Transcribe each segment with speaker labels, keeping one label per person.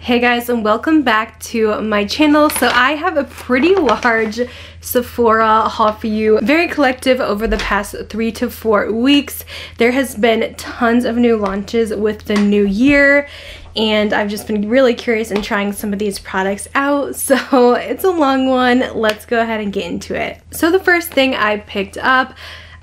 Speaker 1: Hey guys, and welcome back to my channel. So I have a pretty large Sephora haul for you, very collective over the past 3 to 4 weeks. There has been tons of new launches with the new year, and I've just been really curious in trying some of these products out. So it's a long one. Let's go ahead and get into it. So the first thing I picked up,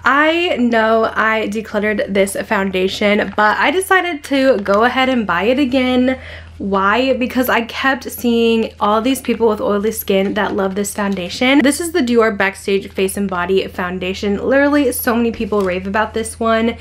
Speaker 1: I know I decluttered this foundation, but I decided to go ahead and buy it again. Why? Because I kept seeing all these people with oily skin that love this foundation. This is the Dior Backstage Face and Body Foundation. Literally, so many people rave about this one.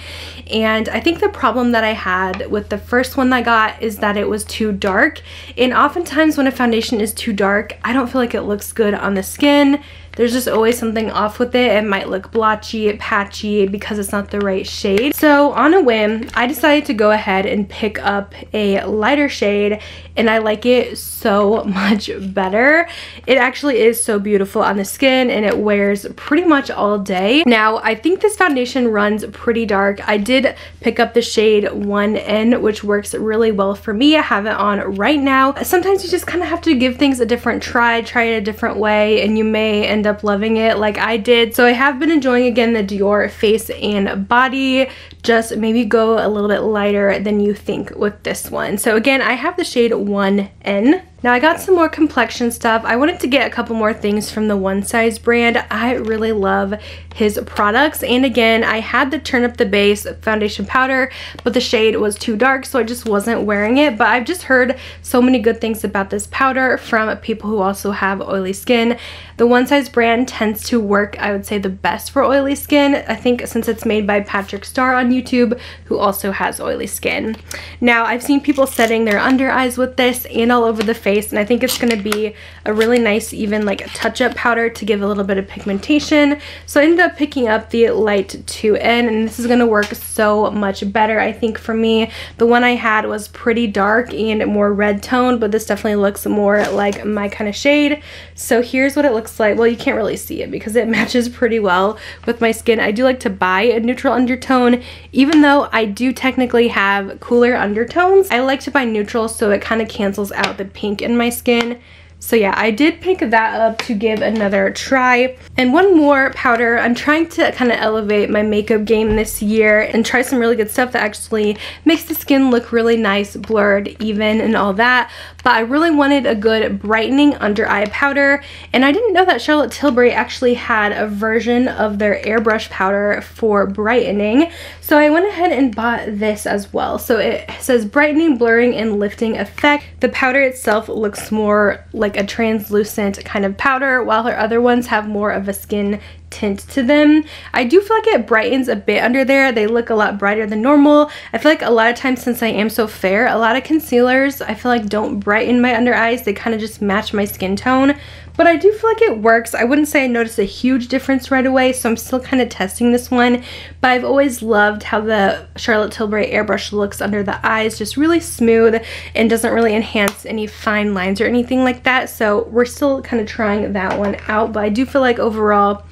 Speaker 1: And I think the problem that I had with the first one I got is that it was too dark. And oftentimes when a foundation is too dark, I don't feel like it looks good on the skin. There's just always something off with it. It might look blotchy, patchy because it's not the right shade. So on a whim, I decided to go ahead and pick up a lighter shade, and I like it so much better. It actually is so beautiful on the skin, and it wears pretty much all day. Now, I think this foundation runs pretty dark. I did pick up the shade 1N, which works really well for me. I have it on right now. Sometimes you just kind of have to give things a different try it a different way, and you may end up loving it like I did. So I have been enjoying, again, the Dior Face and Body. Just maybe go a little bit lighter than you think with this one. So again, I have the shade 1N. Now I got some more complexion stuff. I wanted to get a couple more things from the One Size brand. I really love his products. And again, I had the Turn Up the Base foundation powder, but the shade was too dark, so I just wasn't wearing it. But I've just heard so many good things about this powder from people who also have oily skin. The One Size brand tends to work, I would say, the best for oily skin. I think since it's made by Patrick Starr on YouTube, who also has oily skin. Now, I've seen people setting their under eyes with this and all over the face, and I think it's going to be a really nice, even like a touch-up powder to give a little bit of pigmentation. So I ended up picking up the Light 2N, and this is going to work so much better, I think, for me. The one I had was pretty dark and more red toned, but this definitely looks more like my kind of shade. So here's what it looks like. Well, you can't really see it because it matches pretty well with my skin. I do like to buy a neutral undertone, even though I do technically have cooler undertones. I like to buy neutral so it kind of cancels out the pink in my skin. So yeah, I did pick that up to give another try. And one more powder. I'm trying to kind of elevate my makeup game this year and try some really good stuff that actually makes the skin look really nice, blurred, even, and all that. But I really wanted a good brightening under eye powder, and I didn't know that Charlotte Tilbury actually had a version of their airbrush powder for brightening. So I went ahead and bought this as well. So it says brightening, blurring, and lifting effect. The powder itself looks more like a translucent kind of powder, while her other ones have more of a skin tint to them. I do feel like it brightens a bit under there. They look a lot brighter than normal. I feel like a lot of times, since I am so fair, a lot of concealers I feel like don't brighten my under eyes. They kind of just match my skin tone. But I do feel like it works. I wouldn't say I noticed a huge difference right away, so I'm still kind of testing this one. But I've always loved how the Charlotte Tilbury airbrush looks under the eyes, just really smooth and doesn't really enhance any fine lines or anything like that. So we're still kind of trying that one out, but I do feel like overall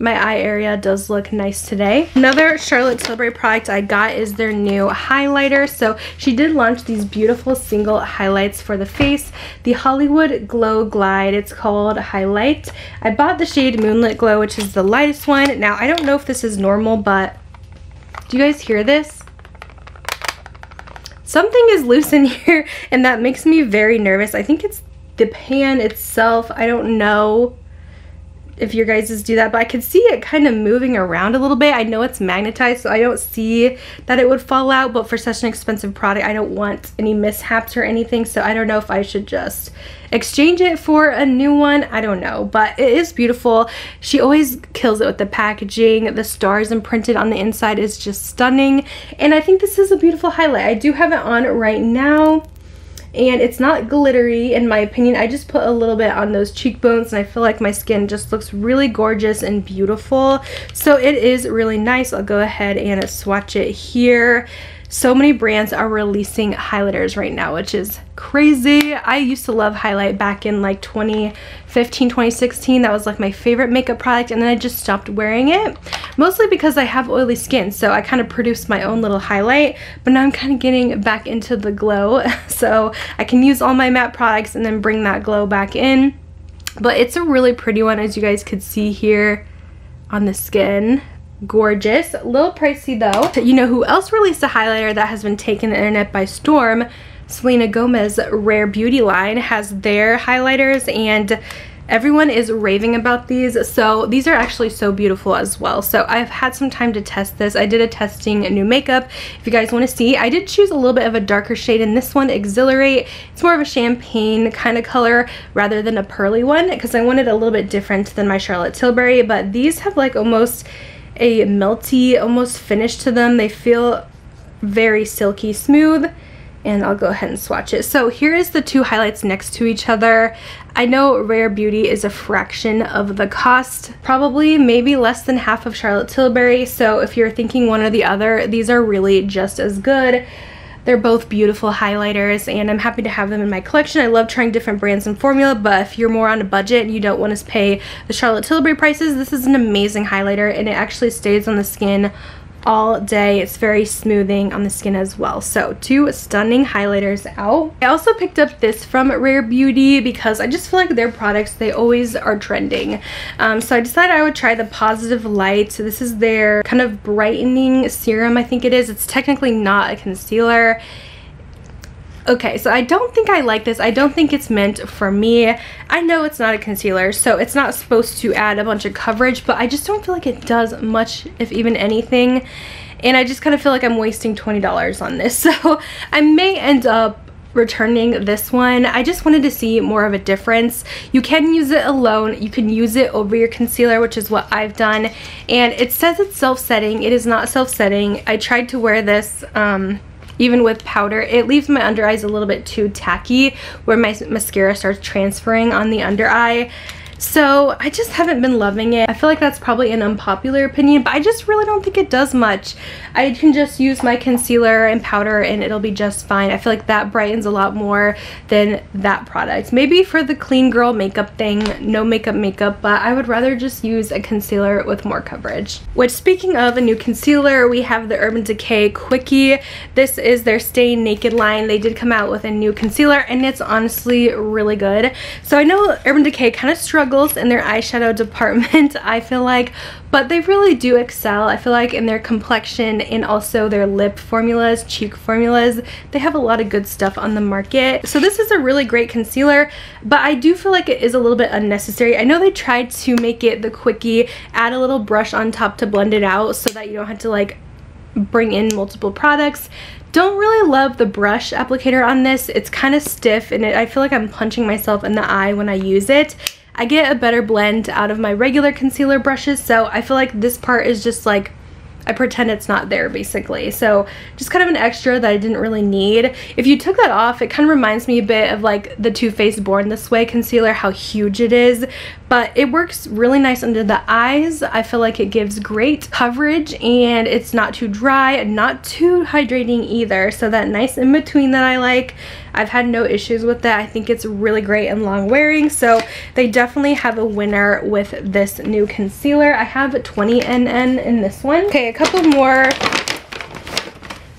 Speaker 1: my eye area does look nice today. Another Charlotte Tilbury product I got is their new highlighter. So she did launch these beautiful single highlights for the face. The Hollywood Glow Glide, it's called Highlight. I bought the shade Moonlit Glow, which is the lightest one. Now, I don't know if this is normal, but do you guys hear this? Something is loose in here, and that makes me very nervous. I think it's the pan itself. I don't know if your guys do that, but I can see it kind of moving around a little bit. I know it's magnetized, so I don't see that it would fall out, but for such an expensive product, I don't want any mishaps or anything, so I don't know if I should just exchange it for a new one. I don't know, but it is beautiful. She always kills it with the packaging. The stars imprinted on the inside is just stunning, and I think this is a beautiful highlight. I do have it on right now, and it's not glittery in my opinion. I just put a little bit on those cheekbones, and I feel like my skin just looks really gorgeous and beautiful. So it is really nice. I'll go ahead and swatch it here. So many brands are releasing highlighters right now, which is crazy. I used to love highlight back in like 2015, 2016. That was like my favorite makeup product, and then I just stopped wearing it, mostly because I have oily skin, so I kind of produced my own little highlight, but now I'm kind of getting back into the glow, so I can use all my matte products and then bring that glow back in. But it's a really pretty one, as you guys could see here on the skin. Gorgeous. A little pricey though. You know who else released a highlighter that has been taking the internet by storm? Selena Gomez Rare Beauty line has their highlighters, and everyone is raving about these. So these are actually so beautiful as well. So I've had some time to test this. I did a testing new makeup. If you guys want to see, I did choose a little bit of a darker shade in this one, Exhilarate. It's more of a champagne kind of color rather than a pearly one, because I wanted a little bit different than my Charlotte Tilbury. But these have like almost a melty almost finish to them. They feel very silky smooth, and I'll go ahead and swatch it. So here is the two highlights next to each other. I know Rare Beauty is a fraction of the cost, probably maybe less than half of Charlotte Tilbury, so if you're thinking one or the other, these are really just as good. They're both beautiful highlighters, and I'm happy to have them in my collection. I love trying different brands and formula, but if you're more on a budget and you don't want to pay the Charlotte Tilbury prices, this is an amazing highlighter, and it actually stays on the skin all day. It's very smoothing on the skin as well. So two stunning highlighters out. I also picked up this from Rare Beauty because I just feel like their products, they always are trending. So I decided I would try the Positive Light. So this is their kind of brightening serum, I think it is. It's technically not a concealer. Okay, so I don't think I like this. I don't think it's meant for me. I know it's not a concealer, so it's not supposed to add a bunch of coverage, but I just don't feel like it does much, if even anything. And I just kind of feel like I'm wasting $20 on this. So I may end up returning this one. I just wanted to see more of a difference. You can use it alone. You can use it over your concealer, which is what I've done. And it says it's self-setting. It is not self-setting. I tried to wear this even with powder. It leaves my under eyes a little bit too tacky, where my mascara starts transferring on the under eye. So I just haven't been loving it. I feel like that's probably an unpopular opinion, but I just really don't think it does much. I can just use my concealer and powder and it'll be just fine. I feel like that brightens a lot more than that product. Maybe for the clean girl makeup thing, no makeup, but I would rather just use a concealer with more coverage. Which, speaking of a new concealer, we have the Urban Decay Quickie. This is their Stay Naked line. They did come out with a new concealer and it's honestly really good. So I know Urban Decay kind of struggles in their eyeshadow department, I feel like, but they really do excel. I feel like in their complexion and also their lip formulas, cheek formulas, they have a lot of good stuff on the market. So this is a really great concealer, but I do feel like it is a little bit unnecessary. I know they tried to make it the Quickie, add a little brush on top to blend it out so that you don't have to like bring in multiple products. Don't really love the brush applicator on this. It's kind of stiff and I feel like I'm punching myself in the eye when I use it. I get a better blend out of my regular concealer brushes, so I feel like this part is just like, I pretend it's not there basically. So just kind of an extra that I didn't really need. If you took that off, it kind of reminds me a bit of like the Too Faced Born This Way concealer, how huge it is, but it works really nice under the eyes. I feel like it gives great coverage and it's not too dry and not too hydrating either. So that nice in between that I like. I've had no issues with that. I think it's really great and long wearing, so they definitely have a winner with this new concealer. I have 20 NN in this one. Okay, a couple more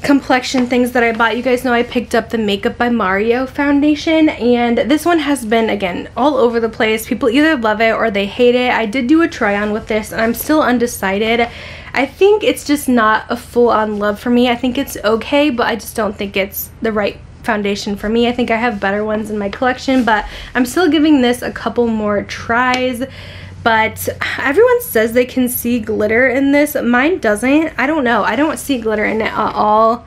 Speaker 1: complexion things that I bought. You guys know I picked up the Makeup by Mario foundation, and this one has been, again, all over the place. People either love it or they hate it. I did do a try on with this and I'm still undecided. I think it's just not a full-on love for me. I think it's okay, but I just don't think it's the right foundation for me. I think I have better ones in my collection, but I'm still giving this a couple more tries. But everyone says they can see glitter in this. Mine doesn't. I don't know. I don't see glitter in it at all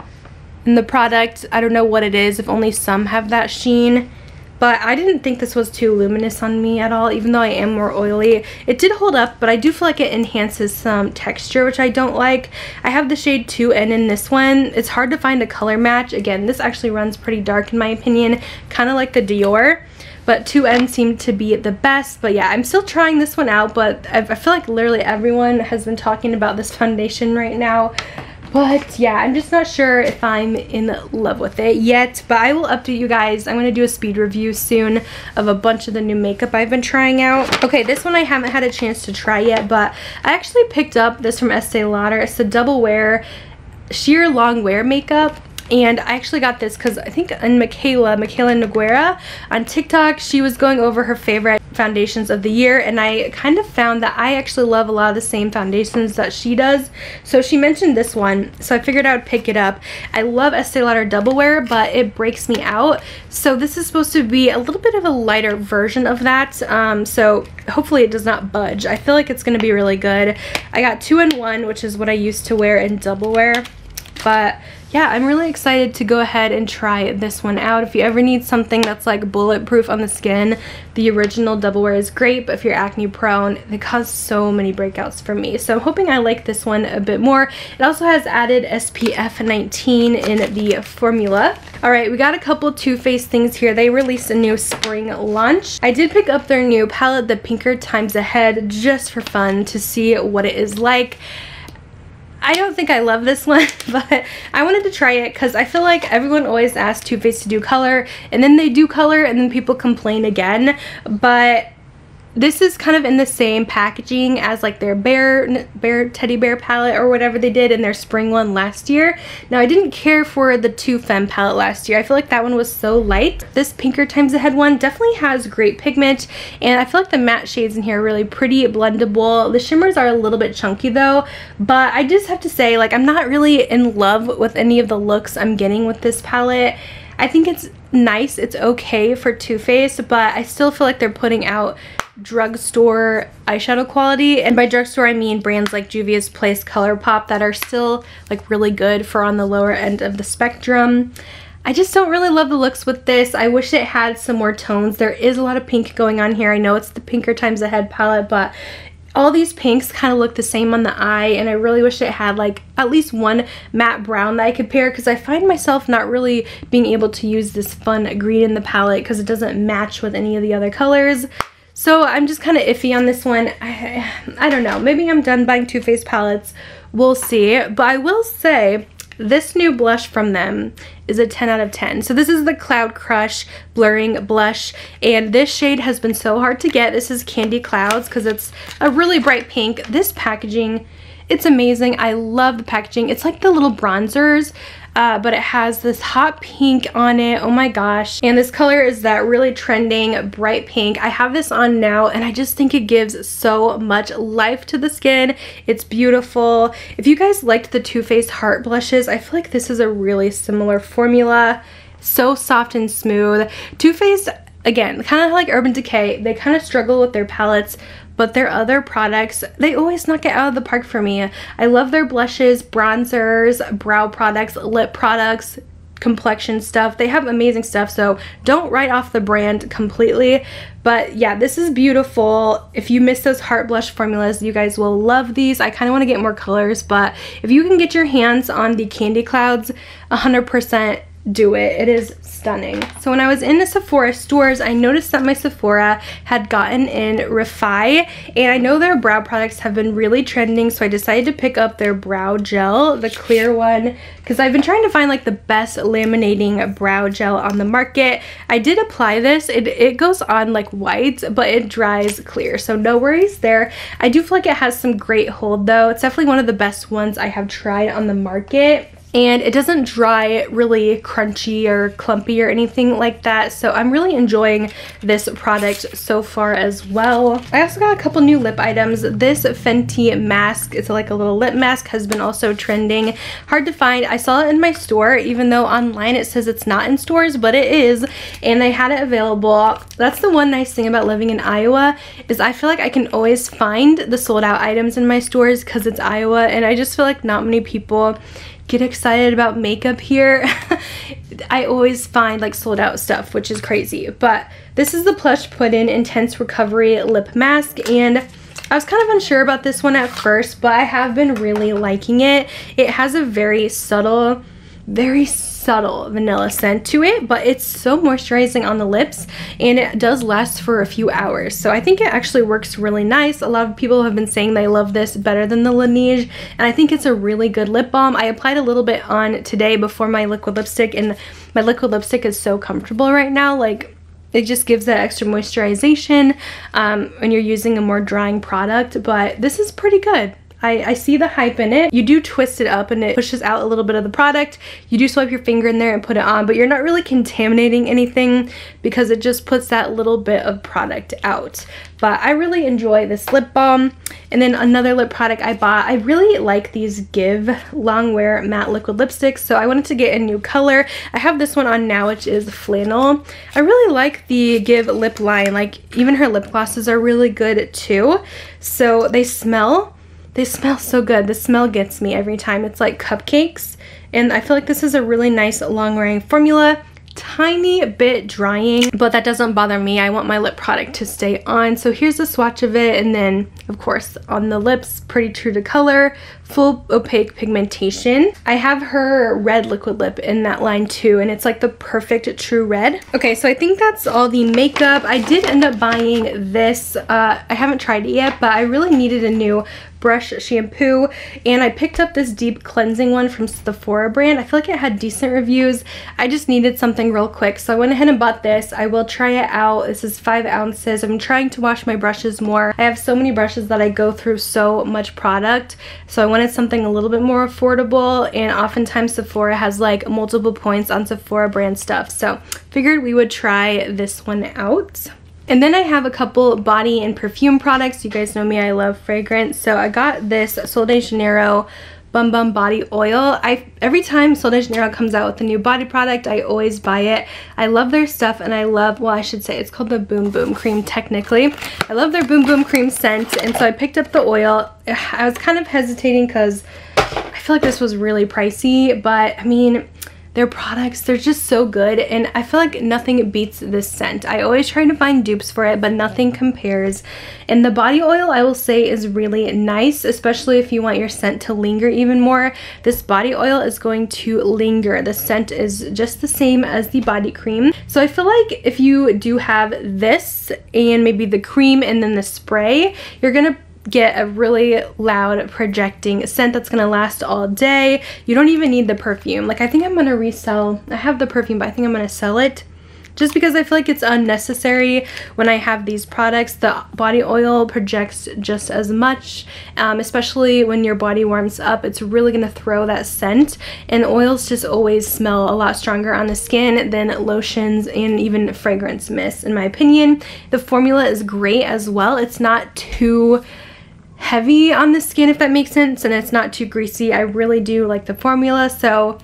Speaker 1: in the product. I don't know what it is, if only some have that sheen. But I didn't think this was too luminous on me at all, even though I am more oily. It did hold up, but I do feel like it enhances some texture, which I don't like. I have the shade 2N in this one. It's hard to find a color match. Again, this actually runs pretty dark in my opinion, kind of like the Dior. But 2N seemed to be the best. But yeah, I'm still trying this one out, but I feel like literally everyone has been talking about this foundation right now. But yeah, I'm just not sure if I'm in love with it yet, but I will update you guys. I'm going to do a speed review soon of a bunch of the new makeup I've been trying out. Okay, this one I haven't had a chance to try yet, but I actually picked up this from Estee Lauder. It's the Double Wear Sheer Long Wear Makeup. And I actually got this because I think in Michaela Noguera on TikTok, she was going over her favorite foundations of the year, and I kind of found that I actually love a lot of the same foundations that she does. So she mentioned this one, so I figured I would pick it up. I love Estee Lauder Double Wear, but it breaks me out. So this is supposed to be a little bit of a lighter version of that. So hopefully it does not budge. I feel like it's going to be really good. I got 2-in-1, which is what I used to wear in Double Wear. But yeah, I'm really excited to go ahead and try this one out. If you ever need something that's like bulletproof on the skin, the original Double Wear is great, but if you're acne prone, it caused so many breakouts for me. So I'm hoping I like this one a bit more. It also has added SPF 19 in the formula. Alright, we got a couple Too Faced things here. They released a new spring launch. I did pick up their new palette, the Pinker Times Ahead, just for fun to see what it is like. I don't think I love this one, but I wanted to try it because I feel like everyone always asks Too Faced to do color, and then they do color, and then people complain again. But this is kind of in the same packaging as like their bear teddy bear palette or whatever they did in their spring one last year. Now, I didn't care for the Too Femme palette last year. I feel like that one was so light. This Pinker Times Ahead one definitely has great pigment, and I feel like the matte shades in here are really pretty blendable. The shimmers are a little bit chunky though, but I just have to say, like, I'm not really in love with any of the looks I'm getting with this palette. I think it's nice, it's okay for Too Faced, but I still feel like they're putting out drugstore eyeshadow quality, and by drugstore I mean brands like Juvia's Place, ColourPop, that are still like really good for on the lower end of the spectrum. I just don't really love the looks with this. I wish it had some more tones. There is a lot of pink going on here. I know it's the Pinker Times Ahead palette, but all these pinks kind of look the same on the eye, and I really wish it had like at least one matte brown that I could pair, because I find myself not really being able to use this fun green in the palette because it doesn't match with any of the other colors. So I'm just kind of iffy on this one. I don't know. Maybe I'm done buying Too Faced palettes. We'll see. But I will say this new blush from them is a 10 out of 10. So this is the Cloud Crush Blurring Blush, and this shade has been so hard to get. This is Candy Clouds because it's a really bright pink. This packaging, it's amazing. I love the packaging. It's like the little bronzers, but it has this hot pink on it. Oh my gosh. And this color is that really trending bright pink. I have this on now, and I just think it gives so much life to the skin. It's beautiful. If you guys liked the Too Faced Heart blushes, I feel like this is a really similar formula. So soft and smooth. Too Faced, again, kind of like Urban Decay, they kind of struggle with their palettes, but their other products, they always knock it out of the park for me. I love their blushes, bronzers, brow products, lip products, complexion stuff. They have amazing stuff, so don't write off the brand completely. But yeah, this is beautiful. If you miss those heart blush formulas, you guys will love these. I kind of want to get more colors, but if you can get your hands on the Candy Clouds, 100% do it. It is stunning. So when I was in the Sephora stores, I noticed that my Sephora had gotten in Refi, and I know their brow products have been really trending, so I decided to pick up their brow gel, the clear one, because I've been trying to find like the best laminating brow gel on the market. I did apply this. It goes on like white, but it dries clear, so no worries there. I do feel like it has some great hold though. It's definitely one of the best ones I have tried on the market. And it doesn't dry really crunchy or clumpy or anything like that. So I'm really enjoying this product so far as well. I also got a couple new lip items. This Fenty mask, it's like a little lip mask, has been also trending. Hard to find. I saw it in my store, even though online it says it's not in stores, but it is. And they had it available. That's the one nice thing about living in Iowa, is I feel like I can always find the sold out items in my stores because it's Iowa, and I just feel like not many people get excited about makeup here. I always find like sold out stuff, which is crazy. But this is the Plush Puddin' Intense Recovery Lip Mask, and I was kind of unsure about this one at first, but I have been really liking it. It has a very subtle subtle vanilla scent to it, but it's so moisturizing on the lips and it does last for a few hours. So I think it actually works really nice. A lot of people have been saying they love this better than the Laneige, and I think it's a really good lip balm. I applied a little bit on today before my liquid lipstick, and my liquid lipstick is so comfortable right now. Like, it just gives that extra moisturization when you're using a more drying product, but this is pretty good. I see the hype in it. You do twist it up and it pushes out a little bit of the product. You do swipe your finger in there and put it on, but you're not really contaminating anything because it just puts that little bit of product out. But I really enjoy this lip balm. And then another lip product I bought, I really like these Give Longwear Matte Liquid Lipsticks, so I wanted to get a new color. I have this one on now, which is Flannel. I really like the Give lip line. Like, even her lip glosses are really good too. So they smell so good. The smell gets me every time. It's like cupcakes, and I feel like this is a really nice long-wearing formula. Tiny bit drying, but that doesn't bother me. I want my lip product to stay on. So here's a swatch of it, and then of course on the lips, pretty true to color, full opaque pigmentation. I have her red liquid lip in that line too, and it's like the perfect true red. Okay, so I think that's all the makeup. I did end up buying this. I haven't tried it yet, but I really needed a new brush shampoo, and I picked up this deep cleansing one from Sephora brand. I feel like it had decent reviews. I just needed something real quick, so I went ahead and bought this. I will try it out. This is 5 ounces. I'm trying to wash my brushes more. I have so many brushes that I go through so much product, so I wanted something a little bit more affordable, and oftentimes Sephora has like multiple points on Sephora brand stuff, so figured we would try this one out. And then I have a couple body and perfume products. You guys know me, I love fragrance. So I got this Sol de Janeiro Bum Bum Body Oil. Every time Sol de Janeiro comes out with a new body product, I always buy it. I love their stuff, and I love, well, I should say it's called the Boom Boom Cream technically. I love their Boom Boom Cream scent, and so I picked up the oil. I was kind of hesitating because I feel like this was really pricey, but I mean, their products, they're just so good, and I feel like nothing beats this scent. I always try to find dupes for it, but nothing compares. And the body oil, I will say, is really nice, especially if you want your scent to linger even more. This body oil is going to linger. The scent is just the same as the body cream. So I feel like if you do have this and maybe the cream and then the spray, you're gonna get a really loud projecting scent that's gonna last all day. You don't even need the perfume. Like, I think I'm gonna resell, I have the perfume, but I think I'm gonna sell it just because I feel like it's unnecessary when I have these products. The body oil projects just as much, especially when your body warms up. It's really gonna throw that scent, and oils just always smell a lot stronger on the skin than lotions and even fragrance mists, in my opinion. The formula is great as well. It's not too heavy on the skin, if that makes sense, and it's not too greasy. I really do like the formula. So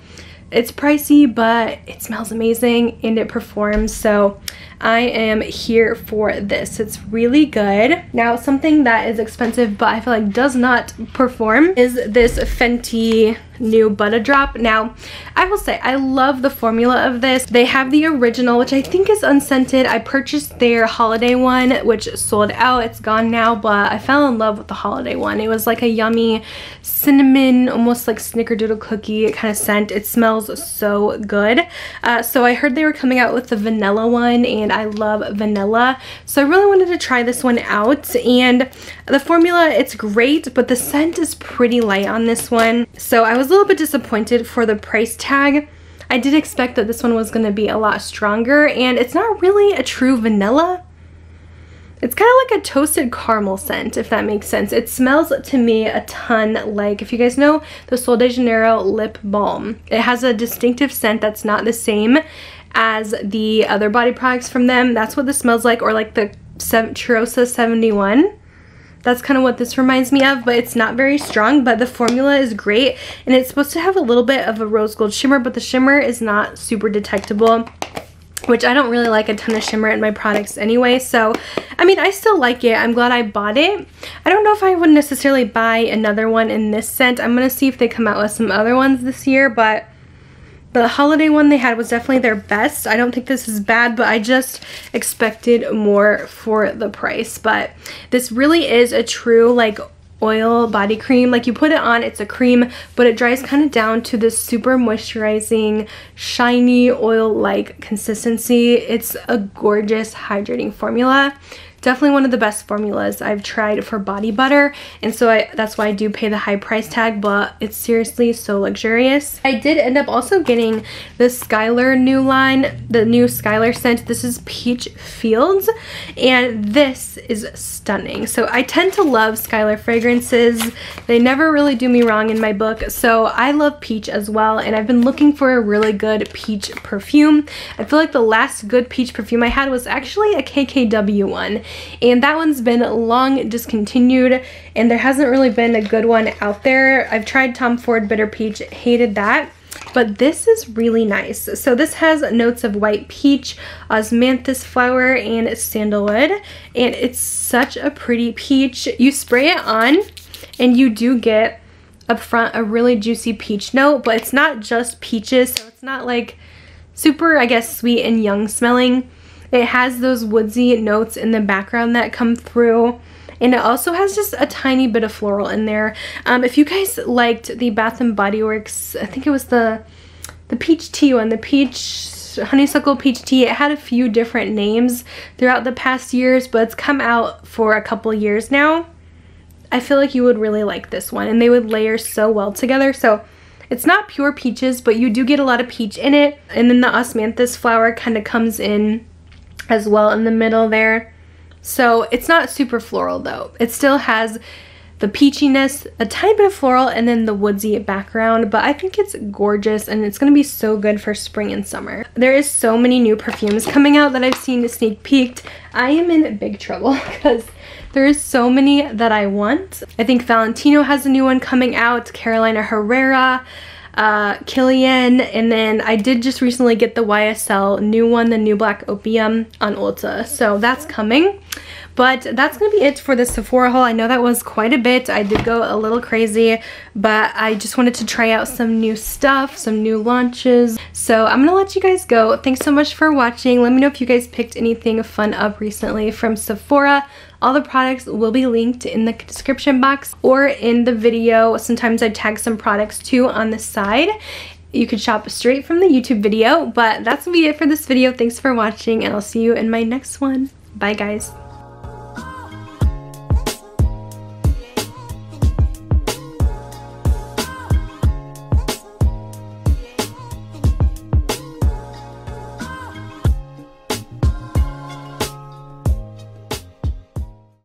Speaker 1: it's pricey, but it smells amazing and it performs, so I am here for this. It's really good. Now, something that is expensive but I feel like does not perform is this Fenty new Butter Drop. Now, I will say I love the formula of this. They have the original, which I think is unscented. I purchased their holiday one, which sold out. It's gone now, but I fell in love with the holiday one. It was like a yummy cinnamon, almost like snickerdoodle cookie kind of scent. It smells so good. So I heard they were coming out with the vanilla one, and I love vanilla, so I really wanted to try this one out. And the formula, it's great, but the scent is pretty light on this one, so I was a little bit disappointed for the price tag. I did expect that this one was going to be a lot stronger, and it's not really a true vanilla. It's kind of like a toasted caramel scent, if that makes sense. It smells to me a ton like, if you guys know, the Sol de Janeiro lip balm. It has a distinctive scent that's not the same as the other body products from them. That's what this smells like, or like the Cheirosa 71. That's kind of what this reminds me of, but it's not very strong, but the formula is great, and it's supposed to have a little bit of a rose gold shimmer, but the shimmer is not super detectable, which I don't really like a ton of shimmer in my products anyway. So I mean, I still like it. I'm glad I bought it. I don't know if I would necessarily buy another one in this scent. I'm gonna see if they come out with some other ones this year, but the holiday one they had was definitely their best. I don't think this is bad, but I just expected more for the price. But this really is a true like oil body cream. Like you put it on, it's a cream, but it dries kind of down to this super moisturizing, shiny oil-like consistency. It's a gorgeous hydrating formula. Definitely one of the best formulas I've tried for body butter, and so that's why I do pay the high price tag, but it's seriously so luxurious. I did end up also getting the Skylar new line, the new Skylar scent. This is Peach Fields, and this is stunning. So I tend to love Skylar fragrances. They never really do me wrong in my book, so I love peach as well, and I've been looking for a really good peach perfume. I feel like the last good peach perfume I had was actually a KKW one, and that one's been long discontinued, and there hasn't really been a good one out there. I've tried Tom Ford Bitter Peach, hated that, but this is really nice. So this has notes of white peach, osmanthus flower, and sandalwood, and it's such a pretty peach. You spray it on and you do get up front a really juicy peach note, but it's not just peaches, so it's not like super, I guess, sweet and young smelling. It has those woodsy notes in the background that come through, and it also has just a tiny bit of floral in there. If you guys liked the Bath & Body Works, I think it was the peach tea one, the peach honeysuckle peach tea. It had a few different names throughout the past years, but it's come out for a couple years now. I feel like you would really like this one, and they would layer so well together. So it's not pure peaches, but you do get a lot of peach in it, and then the osmanthus flower kind of comes in as well in the middle there. So it's not super floral though. It still has the peachiness, a tiny bit of floral, and then the woodsy background, but I think it's gorgeous, and it's gonna be so good for spring and summer. There is so many new perfumes coming out that I've seen sneak peeked. I am in big trouble because there is so many that I want. I think Valentino has a new one coming out, Carolina Herrera, Kilian, and then I did just recently get the YSL new one, the New Black Opium on Ulta, so that's coming. But that's gonna be it for the Sephora haul. I know that was quite a bit. I did go a little crazy, but I just wanted to try out some new stuff, some new launches. So I'm gonna let you guys go. Thanks so much for watching. Let me know if you guys picked anything fun up recently from Sephora. All the products will be linked in the description box or in the video. Sometimes I tag some products too on the side. You could shop straight from the YouTube video, but that's gonna be it for this video. Thanks for watching, and I'll see you in my next one. Bye guys.